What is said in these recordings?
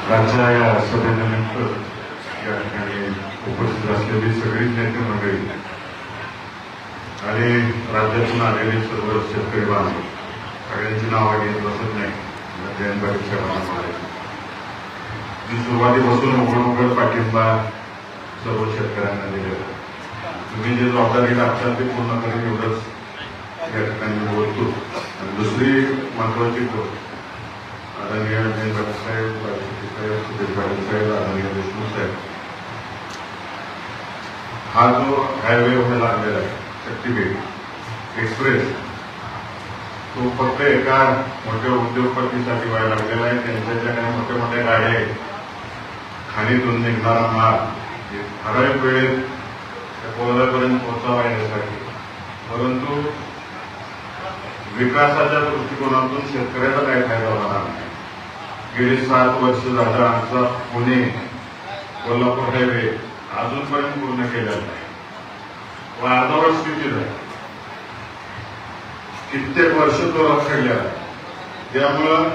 राज्याच्या या सभेनिमित्त या ठिकाणी उपस्थित असलेली सगळी नेते मंडळी आणि राज्यातून आलेले सर्व शेतकरी बांधव सगळ्यांची नावं घेत बसत नाही. जयंतबाई साहेबांना मी सुरुवातीपासून उघड पाठिंबा सर्व शेतकऱ्यांना दिलेला. तुम्ही जे जबाबदारी लागतात ते पूर्ण करेल एवढंच या ठिकाणी बोलतो. आणि दुसरी महत्वाची गोष्ट आदरणीय जयंतबाई साहेब, राजकीय साहेब, सुरेश पाटील साहेब, आदरणीय देशमुख साहेब, हा जो हायवे मध्ये लागलेला आहे शक्तीपीठ एक्सप्रेस, तो फक्त एका मोठ्या उद्योगपतीसाठी व्हायला लागलेला आहे. त्यांच्याकडे मोठ्या मोठ्या गाड्या आहेत, खाणीतून निघणारा माल ठराविक वेळेत पोहोचपर्यंत पोहोचावा यासाठी. परंतु विकासाच्या दृष्टिकोनातून शेतकऱ्याला काय फायदा होणार नाही. गेली 7 वर्ष झालं आमचा पुणे कोल्हापूर हायवे अजूनपर्यंत पूर्ण केलेला नाही व अर्धवट स्थितीत आहे. कित्येक वर्ष तो रखडलेला आहे. त्यामुळं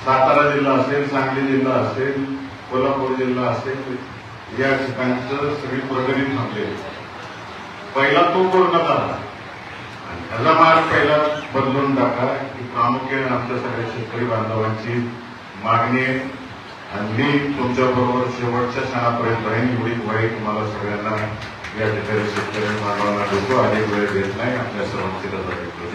सातारा जिल्हा असेल, सांगली जिल्हा असेल, कोल्हापूर जिल्हा असेल, या ठिकाणचं सगळी प्रगती थांबलेली. पहिला तो पूर्ण झाला आणि ह्याचा मार्ग पहिला बदलून टाका की प्रामुख्याने आमच्या सगळ्या शेतकरी बांधवांची मागणी आहे. आणि मी तुमच्याबरोबर शेवटच्या क्षणापर्यंत राहीन एवढी ग्वाही तुम्हाला सगळ्यांना या ठिकाणी शेतकरी बांधवांना देतो. अनेक वेळ देत नाही. आपल्या सर्वांची रजा देतो.